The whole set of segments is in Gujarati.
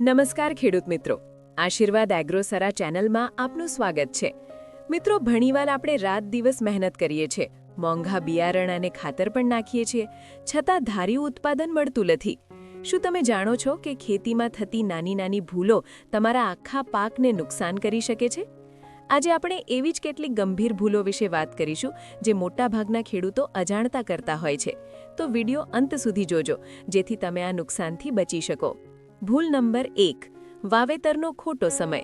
નમસ્કાર ખેડૂત મિત્રો, આશીર્વાદ એગ્રોસરા ચેનલમાં આપનું સ્વાગત છે. મિત્રો, ઘણીવાર આપણે રાત દિવસ મહેનત કરીએ છીએ, મોંઘા બિયારણ અને ખાતર પણ નાખીએ છીએ, છતાં ધાર્યું ઉત્પાદન મળતું નથી. શું તમે જાણો છો કે ખેતીમાં થતી નાની નાની ભૂલો તમારા આખા પાકને નુકસાન કરી શકે છે? આજે આપણે એવી જ કેટલીક ગંભીર ભૂલો વિશે વાત કરીશું જે મોટાભાગના ખેડૂતો અજાણતા કરતા હોય છે. તો વિડિયો અંત સુધી જોજો, જેથી તમે આ નુકસાનથી બચી શકો. ભૂલ નંબર 1, વાવેતરનો ખોટો સમય.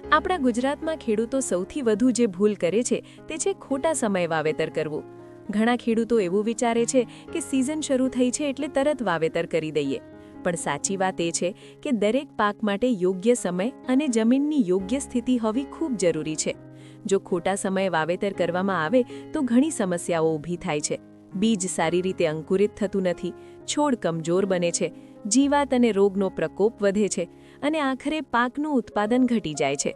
આપણા ગુજરાતમાં ખેડૂતો સૌથી વધુ જે ભૂલ કરે છે તે છે ખોટા સમયે વાવેતર કરવું. ઘણા ખેડૂતો એવું વિચારે છે કે સિઝન શરૂ થઈ છે એટલે તરત વાવેતર કરી દઈએ. પણ સાચી વાત એ છે કે દરેક પાક માટે યોગ્ય સમય અને જમીનની યોગ્ય સ્થિતિ હોવી ખૂબ જરૂરી છે. જો ખોટા સમયે વાવેતર કરવામાં આવે તો ઘણી સમસ્યાઓ ઊભી થાય છે. બીજ સારી રીતે અંકુરિત થતું નથી, છોડ કમજોર બને છે, જીવાત અને રોગનો પ્રકોપ વધે છે અને આખરે પાકનું ઉત્પાદન ઘટી જાય છે.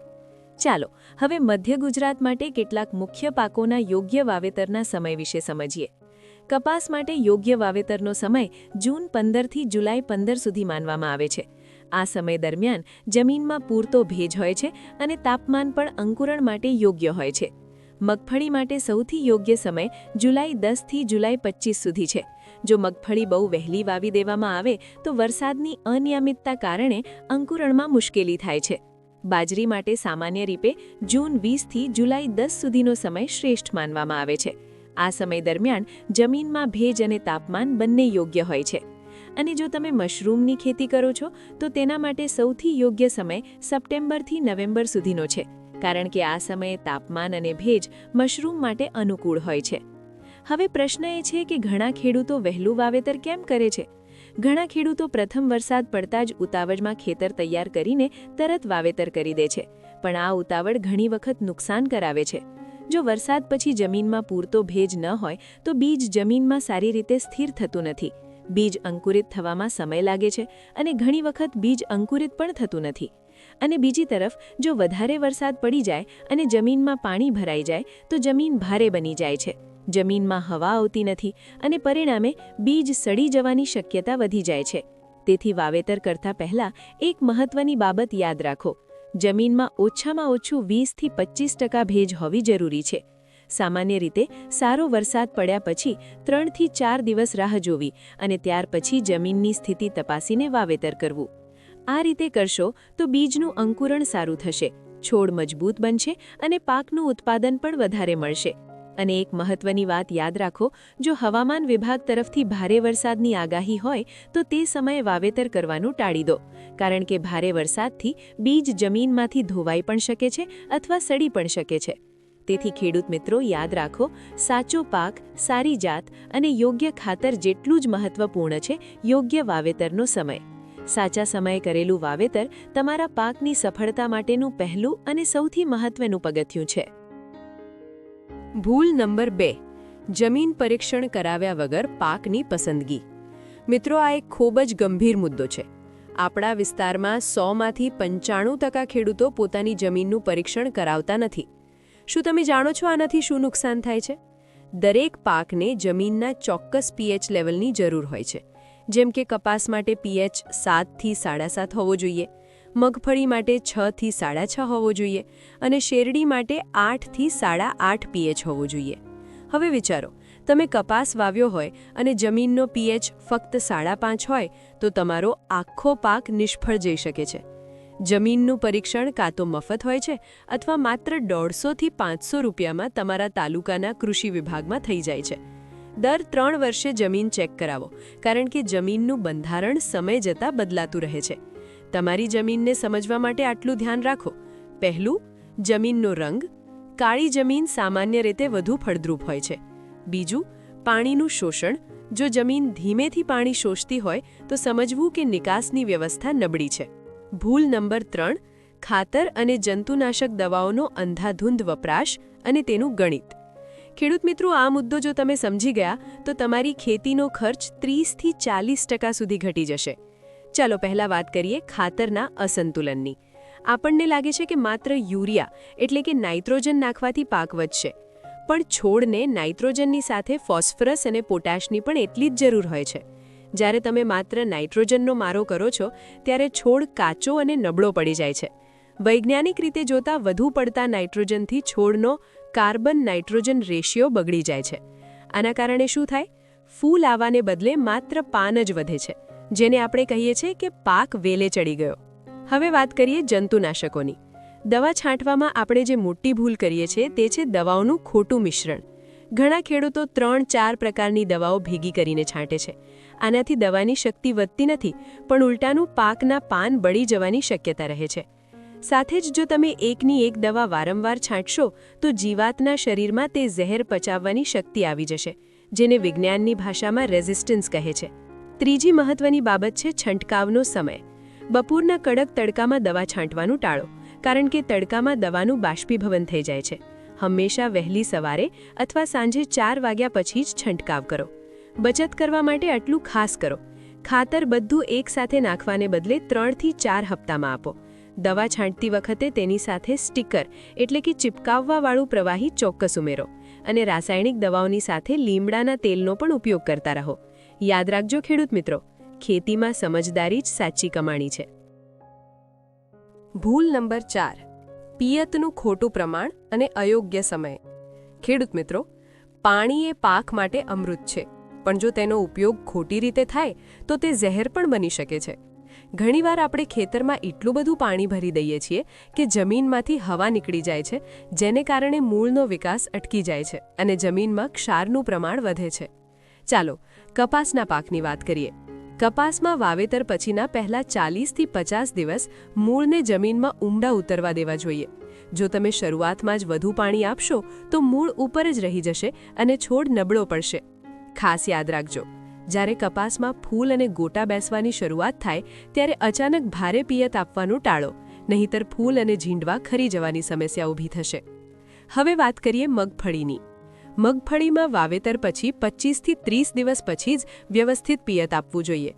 ચાલો હવે મધ્ય ગુજરાત માટે કેટલાક મુખ્ય પાકોના યોગ્ય વાવેતરના સમય વિશે સમજીએ. કપાસ માટે યોગ્ય વાવેતરનો સમય જૂન 15 થી જુલાઈ 15 સુધી માનવામાં આવે છે. આ સમય દરમિયાન જમીનમાં પૂરતો ભેજ હોય છે અને તાપમાન પણ અંકુરણ માટે યોગ્ય હોય છે. મગફળી માટે સૌથી યોગ્ય સમય જુલાઈ 10 થી જુલાઈ 25 સુધી છે. જો મગફળી બહુ વહેલી વાવી દેવામાં આવે તો વરસાદની અનિયમિતતા કારણે અંકુરણમાં મુશ્કેલી થાય છે. બાજરી માટે સામાન્ય રીતે જૂન 20 થી જુલાઈ 10 સુધીનો સમય શ્રેષ્ઠ માનવામાં આવે છે. આ સમય દરમિયાન જમીનમાં ભેજ અને તાપમાન બંને યોગ્ય હોય છે. અને જો તમે મશરૂમની ખેતી કરો છો તો તેના માટે સૌથી યોગ્ય સમય સપ્ટેમ્બરથી નવેમ્બર સુધીનો છે, કારણ કે આ સમયે તાપમાન અને ભેજ મશરૂમ માટે અનુકૂળ હોય છે. હવે પ્રશ્ન એ છે કે ઘણા ખેડૂતો વહેલું વાવેતર કેમ કરે છે? ઘણા ખેડૂતો પ્રથમ વરસાદ પડતા જ ઉતાવળમાં ખેતર તૈયાર કરીને તરત વાવેતર કરી દે છે, પણ આ ઉતાવળ ઘણી વખત નુકસાન કરાવે છે. જો વરસાદ પછી જમીનમાં પૂરતો ભેજ ન હોય તો બીજ જમીનમાં સારી રીતે સ્થિર થતું નથી. બીજ અંકુરિત થવામાં સમય લાગે છે અને ઘણી વખત બીજ અંકુરિત પણ થતું નથી. અને બીજી તરફ જો વધારે વરસાદ પડી જાય અને જમીનમાં પાણી ભરાઈ જાય તો જમીન ભારે બની જાય છે, જમીનમાં હવા આવતી નથી અને પરિણામે બીજ સડી જવાની શક્યતા વધી જાય છે. તેથી વાવેતર કરતા પહેલા એક મહત્વની બાબત યાદ રાખો: જમીનમાં ઓછામાં ઓછું 20 થી 25% ભેજ હોવી જરૂરી છે. સામાન્ય રીતે સારો વરસાદ પડ્યા પછી 3 થી 4 દિવસ રાહ જોવી અને ત્યાર પછી જમીનની સ્થિતિ તપાસીને વાવેતર કરવું. આ રીતે કરશો તો બીજનું અંકુરણ સારું થશે, છોડ મજબૂત બનશે અને પાકનું ઉત્પાદન પણ વધારે મળશે. અને એક મહત્વની વાત યાદ રાખો: જો હવામાન વિભાગ તરફથી ભારે વરસાદની આગાહી હોય તો તે સમયે વાવેતર કરવાનું ટાળી દો, કારણ કે ભારે વરસાદથી બીજ જમીનમાંથી ધોવાઈ પણ શકે છે અથવા સડી પણ શકે છે. તેથી ખેડૂત મિત્રો, યાદ રાખો, સાચો પાક, સારી જાત અને યોગ્ય ખાતર જેટલું જ મહત્વપૂર્ણ છે યોગ્ય વાવેતરનો સમય. સાચા સમયે કરેલું વાવેતર તમારા પાકની સફળતા માટેનું પહેલું અને સૌથી મહત્વનું પગથિયું છે. ભૂલ નંબર 2, જમીન પરીક્ષણ કરાવ્યા વગર પાકની પસંદગી. મિત્રો, આ એક ખૂબ જ ગંભીર મુદ્દો છે. આપણા વિસ્તારમાં 100માંથી 95% ખેડૂતો પોતાની જમીનનું પરીક્ષણ કરાવતા નથી. શું તમે જાણો છો આનાથી શું નુકસાન થાય છે? દરેક પાકને જમીનના ચોક્કસ પીએચ લેવલની જરૂર હોય છે. જેમ કે કપાસ માટે પીએચ 7 થી 7.5 હોવો જોઈએ, મગફળી માટે 6 થી 6.5 હોવો જોઈએ અને શેરડી માટે 8 થી 8.5 પીએચ હોવો જોઈએ. હવે વિચારો, તમે કપાસ વાવ્યો હોય અને જમીનનો પીએચ ફક્ત 5.5 હોય તો તમારો આખો પાક નિષ્ફળ જઈ શકે છે. જમીનનું પરીક્ષણ કાં તો મફત હોય છે અથવા માત્ર 150 થી 500 રૂપિયામાં તમારા તાલુકાના કૃષિ વિભાગમાં થઈ જાય છે. દર 3 વર્ષે જમીન ચેક કરાવો, કારણ કે જમીનનું બંધારણ સમય જતાં બદલાતું રહે છે. તમારી જમીનને સમજવા માટે આટલું ધ્યાન રાખો. પહેલું, જમીનનો રંગ. કાળી જમીન સામાન્ય રીતે વધુ ફળદ્રુપ હોય છે. બીજું, પાણીનું શોષણ. જો જમીન ધીમેથી પાણી શોષતી હોય તો સમજવું કે નિકાસની વ્યવસ્થા નબળી છે. ભૂલ નંબર 3, ખાતર અને જંતુનાશક દવાઓનો અંધાધૂંધ વપરાશ અને તેનું ગણિત. ખેડૂત મિત્રો, આ મુદ્દો જો તમે સમજી ગયા તો તમારી ખેતીનો ખર્ચ 30 થી 40% સુધી ઘટી જશે. ચાલો પહેલા વાત કરીએ ખાતરના અસંતુલનની. આપણને લાગે છે કે માત્ર યુરિયા એટલે કે નાઇટ્રોજન નાખવાથી પાક વધશે, પણ છોડને નાઇટ્રોજનની સાથે ફોસ્ફરસ અને પોટાશની પણ એટલી જ જરૂર હોય છે. જ્યારે તમે માત્ર નાઇટ્રોજનનો મારો કરો છો ત્યારે છોડ કાચો અને નબળો પડી જાય છે. વૈજ્ઞાનિક રીતે જોતાં વધુ પડતા નાઇટ્રોજનથી છોડનો કાર્બન નાઇટ્રોજન રેશિયો બગડી જાય છે. આના કારણે શું થાય? ફૂલ આવવાને બદલે માત્ર પાન જ વધે છે, જેને આપણે કહીએ છીએ કે પાક વેલે ચડી ગયો. હવે વાત કરીએ જંતુનાશકોની. દવા છાંટવામાં આપણે જે મોટી ભૂલ કરીએ છીએ તે છે દવાઓનું ખોટું મિશ્રણ. ઘણા ખેડૂતો 3-4 પ્રકારની દવાઓ ભેગી કરીને છાંટે છે. આનાથી દવાની શક્તિ વધતી નથી, પણ ઉલટાનું પાકના પાન બળી જવાની શક્યતા રહે છે. સાથે જ જો તમે એકની એક દવા વારંવાર છાંટશો તો જીવાતના શરીરમાં તે ઝેર પચાવવાની શક્તિ આવી જશે, જેને વિજ્ઞાનની ભાષામાં રેઝિસ્ટન્સ કહે છે. ત્રીજી મહત્વની બાબત છે છંટકાવનો સમય. બપોરના કડક તડકામાં દવા છાંટવાનું ટાળો, કારણ કે તડકામાં દવાનું બાષ્પીભવન થઈ જાય છે. હંમેશા વહેલી સવારે અથવા સાંજે 4 વાગ્યા પછી જ છંટકાવ કરો. બચત કરવા માટે આટલું ખાસ કરો. ખાતર બધું એકસાથે નાખવાને બદલે 3 થી 4 હપ્તામાં આપો. દવા છાંટતી વખતે તેની સાથે સ્ટીકર એટલે કે ચિપકાવવાવાળું પ્રવાહી ચોક્કસ ઉમેરો. અને રાસાયણિક દવાઓની સાથે લીમડાના તેલનો પણ ઉપયોગ કરતા રહો. યાદ રાખજો ખેડૂત મિત્રો, ખેતીમાં સમજદારી જ સાચી કમાણી છે. ભૂલ નંબર 4. પિયતનું ખોટું પ્રમાણ અને અયોગ્ય સમય. ખેડૂત મિત્રો, પાણી એ પાક માટે અમૃત છે, પણ જો તેનો ઉપયોગ ખોટી રીતે થાય તો તે ઝેર પણ બની શકે છે. ઘણીવાર આપણે ખેતરમાં એટલું બધું પાણી ભરી દઈએ છીએ કે જમીનમાંથી હવા નીકળી જાય છે, જેને કારણે મૂળનો વિકાસ અટકી જાય છે અને જમીનમાં ક્ષારનું પ્રમાણ વધે છે. ચાલો કપાસના પાકની વાત કરીએ. કપાસમાં વાવેતર પછીના પહેલા 40 થી 50 દિવસ મૂળને જમીનમાં ઊંડા ઉતરવા દેવા જોઈએ. જો તમે શરૂઆતમાં જ વધુ પાણી આપશો તો મૂળ ઉપર જ રહી જશે અને છોડ નબળો પડશે. ખાસ યાદ રાખજો, જ્યારે કપાસમાં ફૂલ અને ગોટા બેસવાની શરૂઆત થાય ત્યારે અચાનક ભારે પિયત આપવાનું ટાળો, નહીંતર ફૂલ અને ઝીંડવા ખરી જવાની સમસ્યા ઊભી થશે. હવે વાત કરીએ મગફળીની. મગફળીમાં વાવેતર પછી 25 થી 30 દિવસ પછી જ વ્યવસ્થિત પિયત આપવું જોઈએ.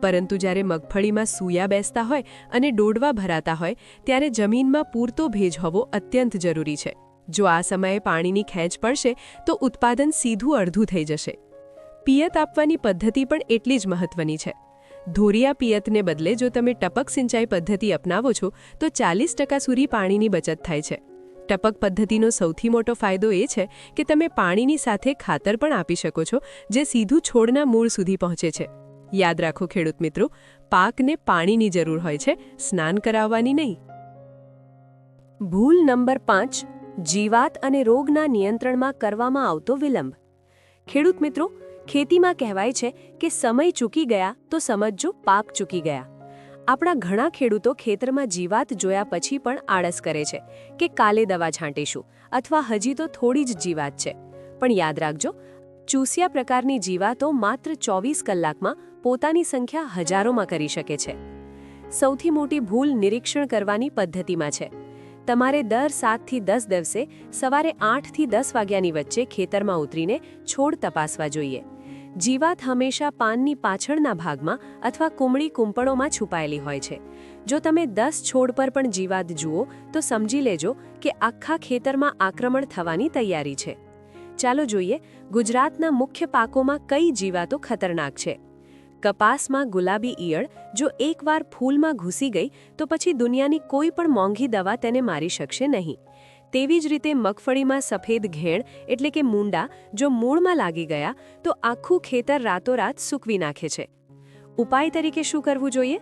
પરંતુ જ્યારે મગફળીમાં સૂયા બેસતા હોય અને ડોડવા ભરાતા હોય ત્યારે જમીનમાં પૂરતો ભેજ હોવો અત્યંત જરૂરી છે. જો આ સમયે પાણીની ખેંચ પડશે તો ઉત્પાદન સીધું અડધું થઈ જશે. પિયત આપવાની પદ્ધતિ પણ એટલી જ મહત્વની છે. ધોરિયા પિયતને બદલે જો તમે ટપક સિંચાઈ પદ્ધતિ અપનાવો છો તો 40% સુધી પાણીની બચત થાય છે. ટપક પદ્ધતિનો સૌથી મોટો ફાયદો એ છે કે તમે પાણીની સાથે ખાતર પણ આપી શકો છો, જે સીધું છોડના મૂળ સુધી પહોંચે છે. યાદ રાખો ખેડૂત મિત્રો, પાકને પાણીની જરૂર હોય છે, સ્નાન કરાવવાની નહીં. ભૂલ નંબર 5. જીવાત અને રોગના નિયંત્રણમાં કરવામાં આવતો વિલંબ. ખેડૂત મિત્રો, ખેતીમાં કહેવાય છે કે સમય ચૂકી ગયા તો સમજજો પાક ચૂકી ગયા. આપણા ઘણા ખેડૂતો ખેતરમાં જીવાત જોયા પછી પણ આળસ કરે છે કે કાલે દવા છાંટીશું અથવા હજી તો થોડી જ જીવાત છે. પણ યાદ રાખજો, ચૂસિયા પ્રકારની જીવાતો માત્ર 24 કલાકમાં પોતાની સંખ્યા હજારોમાં કરી શકે છે. સૌથી મોટી ભૂલ નિરીક્ષણ કરવાની પદ્ધતિમાં છે. તમારે દર 7 થી 10 દિવસે સવારે 8 થી 10 વાગ્યાની વચ્ચે ખેતરમાં ઉતરીને છોડ તપાસવા જોઈએ. જીવાત હંમેશા પાનની પાછળના ભાગમાં અથવા કુમળી કૂંપળોમાં છુપાયેલી હોય છે. જો તમે 10 છોડ પર પણ જીવાત જુઓ તો સમજી લેજો કે આખા ખેતરમાં આક્રમણ થવાની તૈયારી છે. ચાલો જોઈએ ગુજરાતના મુખ્ય પાકોમાં કઈ જીવાતો ખતરનાક છે. કપાસમાં ગુલાબી ઈયળ જો એકવાર ફૂલમાં ઘૂસી ગઈ તો પછી દુનિયાની કોઈ પણ મોંઘી દવા તેને મારી શકશે નહીં. તેવી જ રીતે મગફળીમાં સફેદ ઘેણ એટલે કે મૂંડા જો મૂળમાં લાગી ગયા તો આખું ખેતર રાતોરાત સૂકવી નાખે છે. ઉપાય તરીકે શું કરવું જોઈએ?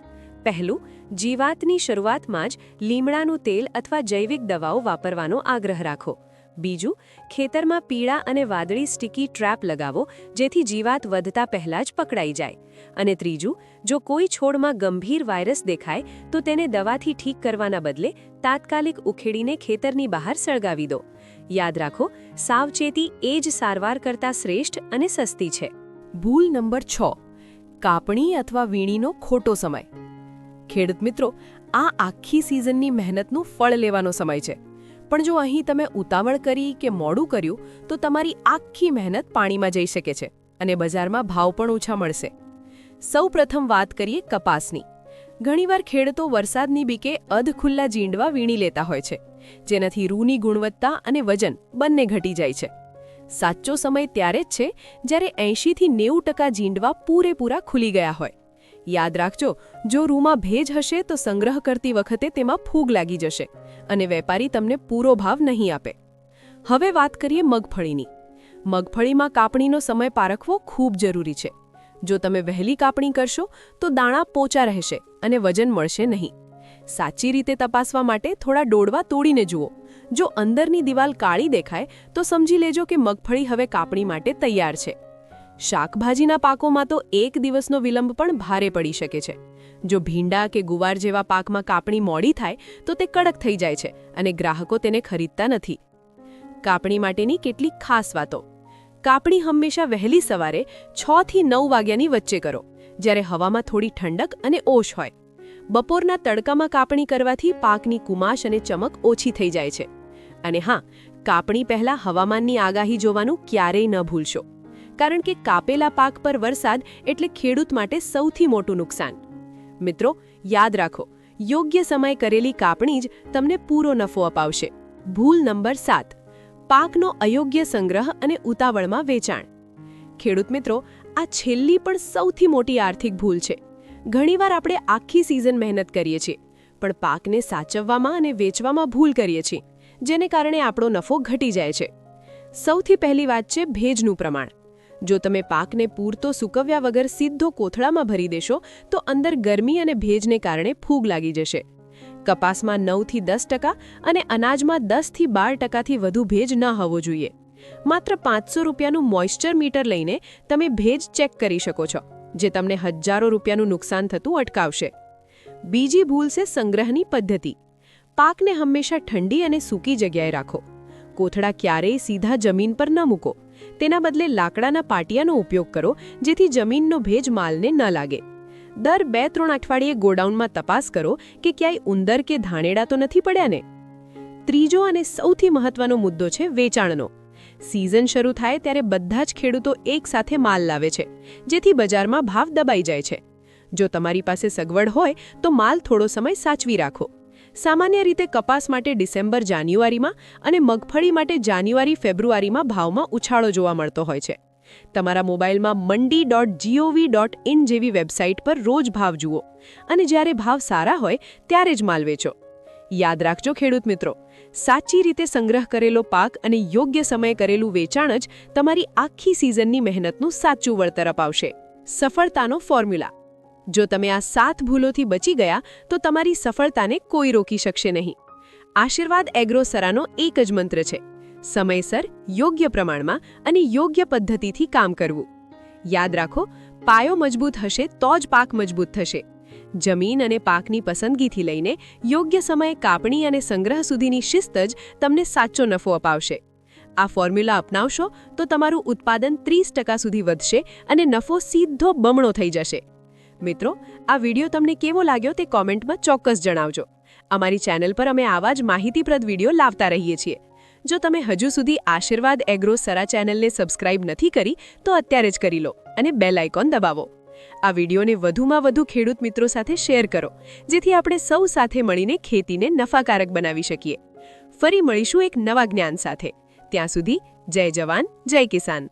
પહેલું, જીવાતની શરૂઆતમાં જ લીમડાનું તેલ અથવા જૈવિક દવાઓ વાપરવાનો આગ્રહ રાખો. બીજું, ખેતરમાં પીળા અને વાદળી સ્ટીકી ટ્રેપ લગાવો જેથી જીવાત વધતા પહેલાં જ પકડાઈ જાય. અને ત્રીજું, જો કોઈ છોડમાં ગંભીર વાયરસ દેખાય તો તેને દવાથી ઠીક કરવાના બદલે તાત્કાલિક ઉખેડીને ખેતરની બહાર સળગાવી દો. યાદ રાખો, સાવચેતી એ જ સારવાર કરતાં શ્રેષ્ઠ અને સસ્તી છે. ભૂલ નંબર 6. કાપણી અથવા વીણીનો ખોટો સમય. ખેડૂત મિત્રો, આ આખી સિઝનની મહેનતનું ફળ લેવાનો સમય છે. પણ જો અહીં તમે ઉતાવળ કરી કે મોડું કર્યું તો તમારી આખી મહેનત પાણીમાં જઈ શકે છે અને બજારમાં ભાવ પણ ઓછા મળશે. સૌપ્રથમ વાત કરીએ કપાસની. ઘણીવાર ખેડૂતો વરસાદની બીકે અધખુલ્લા જીંડવા વીણી લેતા હોય છે, જેનાથી રૂની ગુણવત્તા અને વજન બંને ઘટી જાય છે. સાચો સમય ત્યારે જ છે જ્યારે 80થી 90% જીંડવા પૂરેપૂરા ખુલી ગયા હોય. યાદ રાખજો, જો રૂમાં ભેજ હશે તો સંગ્રહ કરતી વખતે તેમાં ફૂગ લાગી જશે અને વેપારી તમને પૂરો ભાવ નહીં આપે. હવે વાત કરીએ મગફળીની. મગફળીમાં કાપણીનો સમય પારખવો ખૂબ જરૂરી છે. જો તમે વહેલી કાપણી કરશો તો દાણા પોચા રહેશે અને વજન મળશે નહીં. સાચી રીતે તપાસવા માટે થોડા ડોડવા તોડીને જુઓ. જો અંદરની દિવાલ કાળી દેખાય તો સમજી લેજો કે મગફળી હવે કાપણી માટે તૈયાર છે. શાકભાજીના પાકોમાં તો એક દિવસનો વિલંબ પણ ભારે પડી શકે છે. જો ભીંડા કે ગુવાર જેવા પાકમાં કાપણી મોડી થાય તો તે કડક થઈ જાય છે અને ગ્રાહકો તેને ખરીદતા નથી. કાપણી માટેની કેટલીક ખાસ વાતો. કાપણી હંમેશા વહેલી સવારે 6 થી 9 વાગ્યાની વચ્ચે કરો, જ્યારે હવામાં થોડી ઠંડક અને ઓશ હોય. બપોરના તડકામાં કાપણી કરવાથી પાકની કુમાશ અને ચમક ઓછી થઈ જાય છે. અને હા, કાપણી પહેલાં હવામાનની આગાહી જોવાનું ક્યારેય ન ભૂલશો, કારણ કે કાપેલા પાક પર વરસાદ એટલે ખેડૂત માટે સૌથી મોટું નુકસાન. મિત્રો, યાદ રાખો, યોગ્ય સમય કરેલી કાપણી જ તમને પૂરો નફો અપાવશે. ભૂલ નંબર 7: પાકનો અયોગ્ય સંગ્રહ અને ઉતાવળમાં વેચાણ. ખેડૂત મિત્રો, આ છેલ્લી પણ સૌથી મોટી આર્થિક ભૂલ છે. ઘણીવાર આપણે આખી સિઝન મહેનત કરીએ છીએ, પણ પાકને સાચવવામાં અને વેચવામાં ભૂલ કરીએ છીએ, જેને કારણે આપણો નફો ઘટી જાય છે. સૌથી પહેલી વાત છે ભેજનું પ્રમાણ. જો તમે પાકને પૂરતો સૂકવ્યા વગર સીધો કોથળામાં ભરી દેશો તો અંદર ગરમી અને ભેજને કારણે ફૂગ લાગી જશે. કપાસમાં 9 થી 10% અને અનાજમાં 10 થી 12% વધુ ભેજ ન હોવો જોઈએ. માત્ર 500 રૂપિયાનું મોઇસ્ચર મીટર લઈને તમે ભેજ ચેક કરી શકો છો, જે તમને હજારો રૂપિયાનું નુકસાન થતું અટકાવશે. બીજી ભૂલ છે સંગ્રહની પદ્ધતિ. પાકને હંમેશા ઠંડી અને સૂકી જગ્યાએ રાખો. કોથળા ક્યારેય સીધા જમીન પર ન મૂકો. તેના બદલે લાકડાના પાટિયાનો ઉપયોગ કરો, જેથી જમીનનો ભેજ માલને ન લાગે. દર 2-3 અઠવાડિયે ગોડાઉનમાં તપાસ કરો કે ક્યાંય ઉંદર કે ધાનેડા તો નથી પડ્યા ને. ત્રીજો અને સૌથી મહત્વનો મુદ્દો છે વેચાણનો. સિઝન શરૂ થાય ત્યારે બધા જ ખેડૂતો એકસાથે માલ લાવે છે, જેથી બજારમાં ભાવ દબાઈ જાય છે. જો તમારી પાસે સગવડ હોય તો માલ થોડો સમય સાચવી રાખો. સામાન્ય રીતે કપાસ માટે ડિસેમ્બર-જાન્યુઆરીમાં અને મગફળી માટે જાન્યુઆરી-ફેબ્રુઆરીમાં ભાવમાં ઉછાળો જોવા મળતો હોય છે. તમારા મોબાઈલમાં mandi.gov.in જેવી વેબસાઇટ પર રોજ ભાવ જુઓ અને જ્યારે ભાવ સારા હોય ત્યારે જ માલ વેચો. યાદ રાખજો ખેડૂત મિત્રો, સાચી રીતે સંગ્રહ કરેલો પાક અને યોગ્ય સમયે કરેલું વેચાણ જ તમારી આખી સિઝનની મહેનતનું સાચું વળતર અપાવશે. સફળતાનો ફોર્મ્યુલા. જો તમે આ 7 ભૂલોથી બચી ગયા તો તમારી સફળતાને કોઈ રોકી શકશે નહીં. આશીર્વાદ એગ્રો સરાનો એક જ મંત્ર છે: સમયસર, યોગ્ય પ્રમાણમાં અને યોગ્ય પદ્ધતિથી કામ કરવું. યાદ રાખો, પાયો મજબૂત હશે તો જ પાક મજબૂત થશે. જમીન અને પાકની પસંદગીથી લઈને યોગ્ય સમયે કાપણી અને સંગ્રહ સુધીની શિસ્ત જ તમને સાચો નફો અપાવશે. આ ફોર્મ્યુલા અપનાવશો તો તમારું ઉત્પાદન 30% સુધી વધશે અને નફો સીધો બમણો થઈ જશે. મિત્રો, આ વિડીયો તમને કેવો લાગ્યો તે કોમેન્ટમાં ચોક્કસ જણાવજો. અમારી ચેનલ પર અમે આવા જ માહિતીપ્રદ વિડીયો લાવતા રહીએ છીએ. જો તમે હજુ સુધી આશીર્વાદ એગ્રો સરા ચેનલને સબસ્ક્રાઇબ નથી કરી તો અત્યારે જ કરી લો અને બેલ આઇકોન દબાવો. આ વિડીયોને વધુમાં વધુ ખેડૂત મિત્રો સાથે શેર કરો, જેથી આપણે સૌ સાથે મળીને ખેતીને નફાકારક બનાવી શકીએ. ફરી મળીશું એક નવા જ્ઞાન સાથે. ત્યાં સુધી જય જવાન, જય કિસાન.